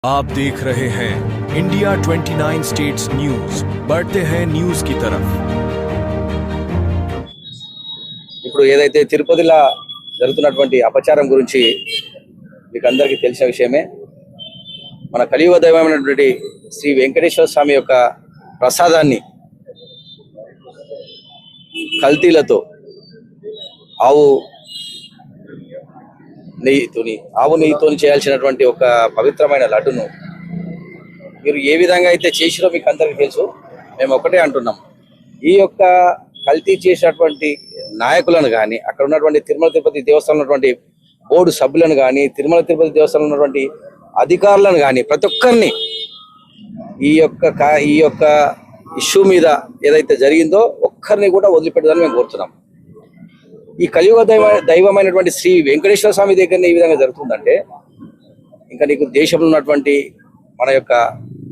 आप देख रहे हैं इंडिया 29 स्टेट्स न्यूज, बढ़ते हैं न्यूज की तरफ। ఇప్పుడు ఏదైతే తిరుపతిలో జరుగుతున్నటువంటి అపచారం గురించి మీకు అందరికీ తెలిసిన విషయమే. మన కలియుగ దైవమైనటువంటి శ్రీ వెంకటేశ్వర స్వామి యొక్క ప్రసాదాన్ని కల్తీలతో ఆవు నెయ్యితోని చేయాల్సినటువంటి ఒక పవిత్రమైన లడ్డును మీరు ఏ విధంగా అయితే చేసిరో మీకు అందరికీ తెలుసు. మేము ఒకటే అంటున్నాం, ఈ యొక్క కల్తీ చేసినటువంటి నాయకులను కానీ, అక్కడ ఉన్నటువంటి తిరుమల తిరుపతి దేవస్థానం ఉన్నటువంటి బోర్డు సభ్యులను కానీ, తిరుమల తిరుపతి దేవస్థానం ఉన్నటువంటి అధికారులను కానీ, ప్రతి ఒక్కరిని ఈ యొక్క ఇష్యూ మీద ఏదైతే జరిగిందో ఒక్కరిని కూడా వదిలిపెట్టదని మేము కోరుతున్నాం. ఈ కలియుగ దైవమైనటువంటి శ్రీ వెంకటేశ్వర స్వామి దగ్గరనే ఈ విధంగా జరుగుతుందంటే ఇంకా నీకు దేశంలో ఉన్నటువంటి మన యొక్క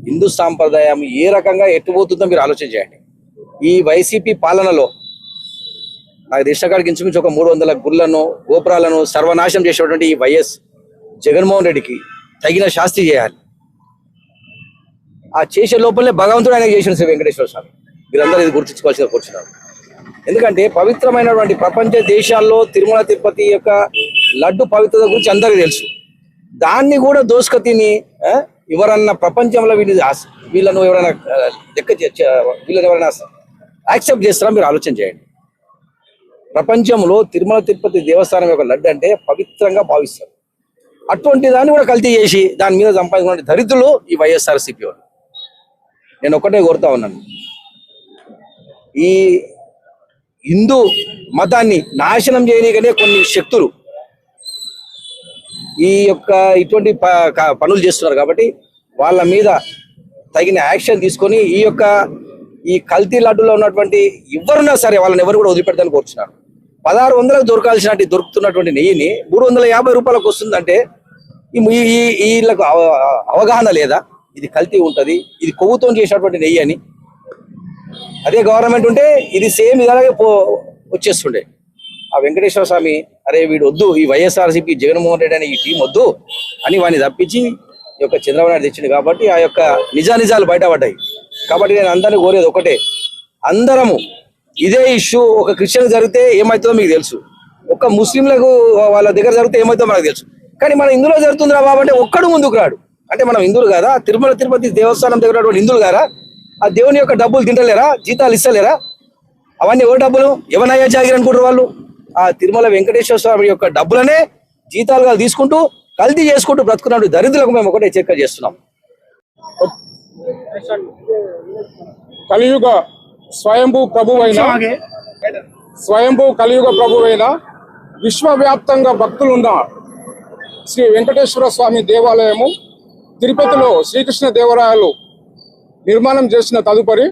హిందూ సాంప్రదాయం ఏ రకంగా ఎట్టుపోతుందో మీరు ఆలోచన చేయండి. ఈ వైసీపీ పాలనలో నాకు దేశకాడికి ఇంచుమించు ఒక 300 గుళ్ళను గోపురాలను సర్వనాశనం చేసేటువంటి ఈ వైఎస్ జగన్మోహన్ రెడ్డికి తగిన శాస్తి చేయాలి. ఆ చేసే లోపలనే భగవంతుడు ఆయన చేసిన శ్రీ వెంకటేశ్వర స్వామి. మీరందరూ ఇది గుర్తించుకోవాల్సిన కూర్చున్నారు. ఎందుకంటే పవిత్రమైనటువంటి ప్రపంచ దేశాల్లో తిరుమల తిరుపతి యొక్క లడ్డు పవిత్రత గురించి అందరికీ తెలుసు. దాన్ని కూడా దోసుక తిని ఎవరన్నా ప్రపంచంలో వీళ్ళను ఎవరైనా వీళ్ళని ఎవరైనా యాక్సెప్ట్ చేస్తారా మీరు ఆలోచన చేయండి. ప్రపంచంలో తిరుమల తిరుపతి దేవస్థానం యొక్క లడ్డు అంటే పవిత్రంగా భావిస్తారు. అటువంటి దాన్ని కూడా కల్తీ చేసి దాని మీద సంపాదించిన దరిద్రులు ఈ వైఎస్ఆర్సీపీ వాళ్ళు. నేను ఒకటే కోరుతా ఉన్నాను, ఈ హిందూ మతాన్ని నాశనం చేయనీకనే కొన్ని శక్తులు ఇటువంటి పనులు చేస్తున్నారు. కాబట్టి వాళ్ళ మీద తగిన యాక్షన్ తీసుకొని ఈ కల్తీ లడ్డులో ఉన్నటువంటి ఎవరున్నా సరే వాళ్ళని ఎవరు కూడా వదిలిపెడతాను కోరుచున్నారు. 1600 దొరుకుతున్నటువంటి నెయ్యిని 350 రూపాయలకు వస్తుందంటే వీళ్ళకు అవగాహన లేదా? ఇది కల్తీ ఉంటుంది, ఇది కొవ్వుతో చేసినటువంటి నెయ్యి అని. అదే గవర్నమెంట్ ఉంటే ఇది సేమ్ ఇలాగే వచ్చేస్తుండే. ఆ వెంకటేశ్వర స్వామి అరే వీడు వద్దు, ఈ వైఎస్ఆర్సీపీ జగన్మోహన్ రెడ్డి అనే ఈ టీం వద్దు అని వాడిని తప్పించి ఈ యొక్క చంద్రబాబు నాయుడు తెచ్చింది. కాబట్టి ఆ యొక్క నిజాలు బయటపడ్డాయి. కాబట్టి నేను అందరినీ కోరేది ఒకటే, అందరము ఇదే ఇష్యూ ఒక క్రిస్టియన్ జరిగితే ఏమవుతుందో మీకు తెలుసు, ఒక ముస్లింలకు వాళ్ళ దగ్గర జరిగితే ఏమవుతుందో మనకు తెలుసు. కానీ మన హిందువులో జరుగుతుందిరా బాబు అంటే ఒక్కడు ముందుకు రాడు. అంటే మనం హిందువులు కదా, తిరుమల తిరుపతి దేవస్థానం దగ్గర హిందువులు కదా, ఆ దేవుని యొక్క డబ్బులు తింటలేరా, జీతాలు ఇస్తలేరా? అవన్నీ ఎవరు డబ్బులు? ఎవరయ్యా జాగిరి అనుకుంటారు వాళ్ళు? ఆ తిరుమల వెంకటేశ్వర స్వామి యొక్క డబ్బులనే జీతాలుగా తీసుకుంటూ కల్తీ చేసుకుంటూ బ్రతుకున్నట్టు దరిద్రులకు మేము ఒకటే హెచ్చరిక చేస్తున్నాం. కలియుగ స్వయంభూ కలియుగ ప్రభువైన విశ్వవ్యాప్తంగా భక్తులున్న శ్రీ వెంకటేశ్వర స్వామి దేవాలయము తిరుపతిలో శ్రీకృష్ణ దేవరాయలు నిర్మాణం చేసిన తదుపరి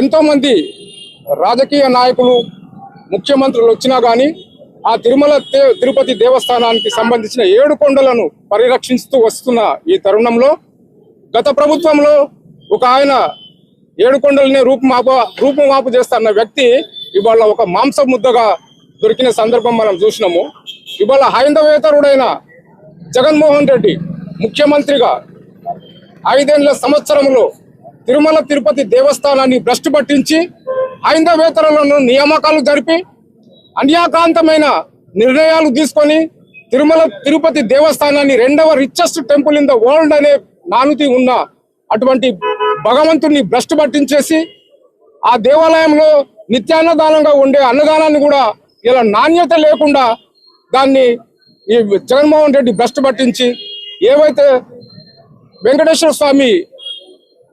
ఎంతోమంది రాజకీయ నాయకులు, ముఖ్యమంత్రులు వచ్చినా కానీ ఆ తిరుపతి దేవస్థానానికి సంబంధించిన 7 కొండలను పరిరక్షిస్తూ వస్తున్న ఈ తరుణంలో గత ప్రభుత్వంలో ఒక ఆయన 7 కొండలనే రూపుమాపు చేస్తున్న వ్యక్తి ఇవాళ ఒక మాంస ముద్దగా దొరికిన సందర్భం మనం చూసినాము. ఇవాళ హైందవేతరుడైన జగన్మోహన్ రెడ్డి ముఖ్యమంత్రిగా 5 సంవత్సరంలో తిరుమల తిరుపతి దేవస్థానాన్ని భ్రష్టు పట్టించి హైందవేతరులను నియామకాలు జరిపి అన్యాకాంతమైన నిర్ణయాలు తీసుకొని తిరుమల తిరుపతి దేవస్థానాన్ని 2వ richest temple in the world అనే నానుతి ఉన్న అటువంటి భగవంతుడిని భ్రష్టు పట్టించేసి ఆ దేవాలయంలో నిత్యాన్నదానంగా ఉండే అన్నదానాన్ని కూడా ఇలా నాణ్యత లేకుండా దాన్ని ఈ జగన్మోహన్ రెడ్డి భ్రష్టు పట్టించి ఏవైతే వెంకటేశ్వర స్వామి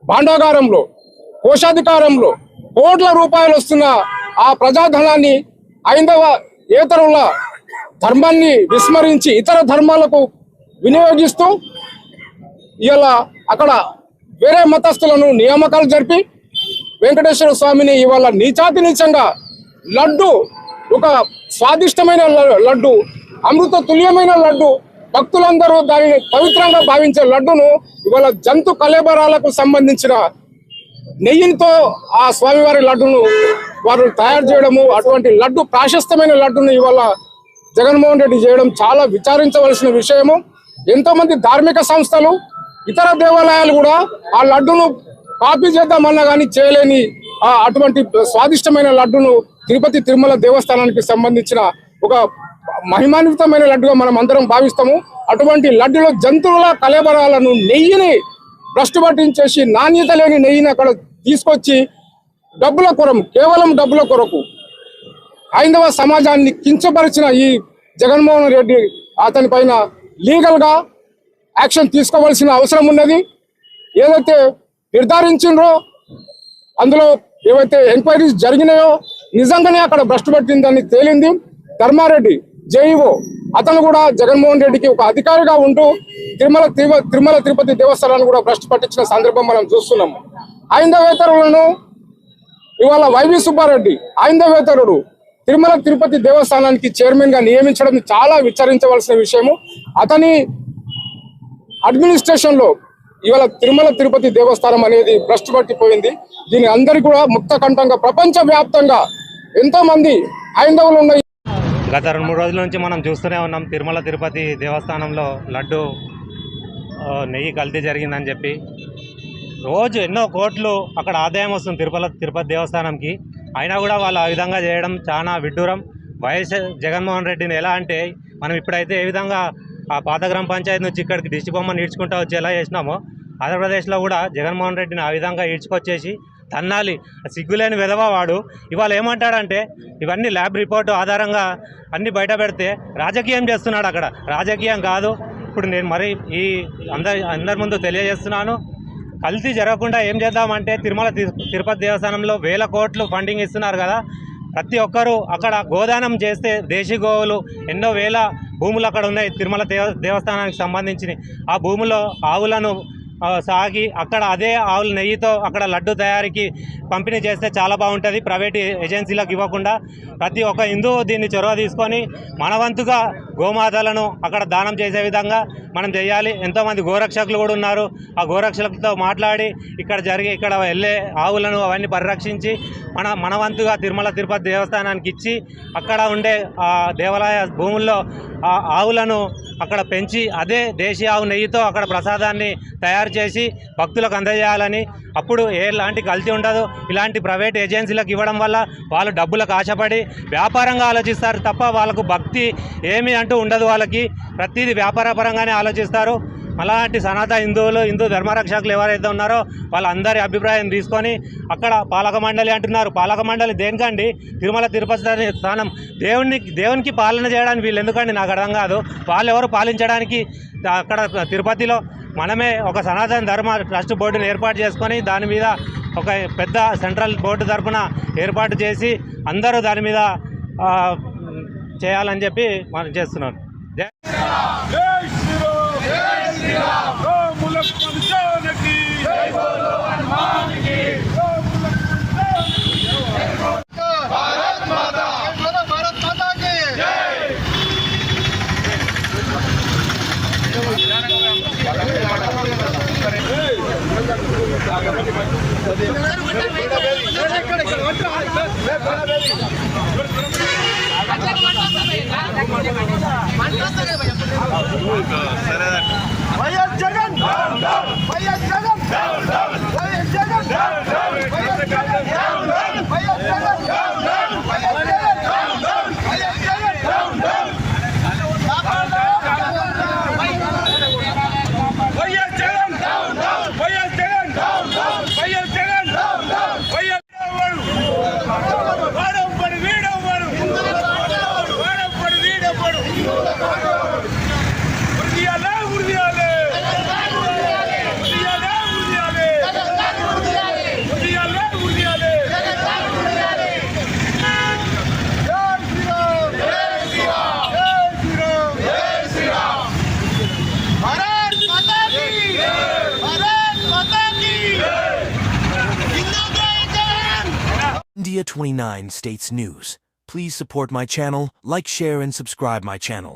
భాండాగారంలో కోశాధికారంలో కోట్ల రూపాయలు వస్తున్న ఆ ప్రజాధనాన్ని హైందవేతరుల ధర్మాన్ని విస్మరించి ఇతర ధర్మాలకు వినియోగిస్తూ ఇలా అక్కడ వేరే మతస్థులను నియామకాలు జరిపి వెంకటేశ్వర స్వామిని ఇవాళ నీచాతినీచంగా లడ్డు, ఒక స్వాదిష్టమైన లడ్డు, అమృత తుల్యమైన లడ్డు, భక్తులందరూ దానిని పవిత్రంగా భావించే లడ్డును ఇవాళ జంతు కళేబరాలకు సంబంధించిన నెయ్యితో ఆ స్వామివారి లడ్డును వారు తయారు చేయడము, అటువంటి లడ్డు ప్రాశస్తమైన లడ్డును ఇవాళ జగన్మోహన్ రెడ్డి చేయడం చాలా విచారించవలసిన విషయము. ఎంతో మంది ధార్మిక సంస్థలు ఇతర దేవాలయాలు కూడా ఆ లడ్డును కాపీ చేద్దామన్నా కానీ చేయలేని అటువంటి స్వాదిష్టమైన లడ్డును తిరుపతి తిరుమల దేవస్థానానికి సంబంధించిన ఒక మహిమాన్వితమైన లడ్డుగా మనం అందరం భావిస్తాము. అటువంటి లడ్డులో జంతువుల కలేబరాలను నెయ్యిని భ్రష్టు పట్టించేసి నాణ్యత లేని నెయ్యిని అక్కడ తీసుకొచ్చి డబ్బుల కొరకు, కేవలం డబ్బుల కొరకు హైందవ సమాజాన్ని కించపరిచిన ఈ జగన్మోహన్ రెడ్డి అతని పైన లీగల్ గా యాక్షన్ తీసుకోవాల్సిన అవసరం ఉన్నది. ఏదైతే నిర్ధారించిండ్రో అందులో ఏవైతే ఎంక్వైరీస్ జరిగినాయో నిజంగానే అక్కడ భ్రష్టు పట్టిందని తేలింది. ధర్మారెడ్డి జేఈఓ అతను కూడా జగన్మోహన్ రెడ్డికి ఒక అధికారిగా ఉంటూ తిరుమల తిరుపతి దేవస్థానాన్ని కూడా భ్రష్టు పట్టించిన సందర్భం మనం చూస్తున్నాము. హైందవేతరులను ఇవాళ వైవి సుబ్బారెడ్డి హైందవేతరుడు తిరుమల తిరుపతి దేవస్థానానికి చైర్మన్ గా నియమించడం చాలా విచారించవలసిన విషయము. అతని అడ్మినిస్ట్రేషన్ లో ఇవాళ తిరుమల తిరుపతి దేవస్థానం అనేది భ్రష్టు పట్టిపోయింది. దీని అందరికీ కూడా ముక్త కంఠంగా ప్రపంచ వ్యాప్తంగా ఎంతో మంది హైందవులు ఉన్న గత 2-3 రోజుల నుంచి మనం చూస్తూనే ఉన్నాం. తిరుమల తిరుపతి దేవస్థానంలో లడ్డు నెయ్యి కల్తీ జరిగిందని చెప్పి రోజు ఎన్నో కోట్లు అక్కడ ఆదాయం వస్తుంది తిరుపతి దేవస్థానంకి. అయినా కూడా వాళ్ళు ఆ విధంగా చేయడం చాలా విడ్డూరం. వైఎస్ జగన్మోహన్ రెడ్డిని ఎలా అంటే మనం ఇప్పుడైతే ఏ విధంగా ఆ పాత గ్రామ పంచాయతీ నుంచి ఇక్కడికి దిష్టి బొమ్మను ఈడ్చుకుంటూ వచ్చి ఎలా చేసినామో ఆంధ్రప్రదేశ్లో కూడా జగన్మోహన్ రెడ్డిని ఆ విధంగా ఈడ్చుకొచ్చేసి తన్నాలి. సిగ్గులేని విధవా వాడు. ఇవాళ ఏమంటాడంటే ఇవన్నీ ల్యాబ్ రిపోర్టు ఆధారంగా అన్నీ బయట పెడితే రాజకీయం చేస్తున్నాడు. అక్కడ రాజకీయం కాదు. ఇప్పుడు నేను మరి ఈ అందరి ముందు తెలియజేస్తున్నాను, కల్తీ జరగకుండా ఏం చేద్దామంటే తిరుమల తిరుపతి దేవస్థానంలో 1000 కోట్లు ఫండింగ్ ఇస్తున్నారు కదా, ప్రతి ఒక్కరూ అక్కడ గోదానం చేస్తే దేశీ గోవులు ఎన్నో వేల భూములు అక్కడ ఉన్నాయి తిరుమల దేవస్థానానికి సంబంధించి. ఆ భూములో ఆవులను సాగి అక్కడ అదే ఆవుల నెయ్యితో అక్కడ లడ్డు తయారీకి పంపిణీ చేస్తే చాలా బాగుంటుంది. ప్రైవేట్ ఏజెన్సీలకు ఇవ్వకుండా ప్రతి ఒక్క హిందువు దీన్ని చొరవ తీసుకొని మన వంతుగా గోమాతలను అక్కడ దానం చేసే విధంగా మనం చేయాలి. ఎంతోమంది గోరక్షకులు కూడా ఉన్నారు. ఆ గోరక్షకులతో మాట్లాడి ఇక్కడ వెళ్ళే ఆవులను అవన్నీ పరిరక్షించి మన వంతుగా తిరుమల తిరుపతి దేవస్థానానికి ఇచ్చి అక్కడ ఉండే ఆ దేవాలయ భూముల్లో ఆ ఆవులను అక్కడ పెంచి అదే దేశీయ ఆవు నెయ్యితో అక్కడ ప్రసాదాన్ని తయారు చేసి భక్తులకు అందజేయాలని. అప్పుడు ఎలాంటి కల్తీ ఉండదు. ఇలాంటి ప్రైవేట్ ఏజెన్సీలకు ఇవ్వడం వల్ల వాళ్ళు డబ్బులకు ఆశపడి వ్యాపారంగా ఆలోచిస్తారు తప్ప వాళ్ళకు భక్తి ఏమీ అంటూ ఉండదు. వాళ్ళకి ప్రతిదీ వ్యాపారపరంగానే ఆలోచిస్తారు. అలాంటి సనాతన హిందూ ధర్మరక్షకులు ఎవరైతే ఉన్నారో వాళ్ళందరి అభిప్రాయం తీసుకొని అక్కడ పాలక మండలి అంటున్నారు. పాలక మండలి దేనికండి? తిరుమల తిరుపతి స్థానం దేవునికి పాలన చేయడానికి వీళ్ళు ఎందుకండి? నాకు అర్థం కాదు. వాళ్ళు ఎవరు పాలించడానికి? అక్కడ తిరుపతిలో మనమే ఒక సనాతన ధర్మ ట్రస్ట్ బోర్డుని ఏర్పాటు చేసుకొని దాని మీద ఒక పెద్ద సెంట్రల్ బోర్డు తరఫున ఏర్పాటు చేసి అందరూ దాని మీద చేయాలని చెప్పి మనం చేస్తున్నాం. YS Jagan YS Jagan YS Jagan YS Jagan YS India 29 States News. Please support my channel, like, share and subscribe my channel.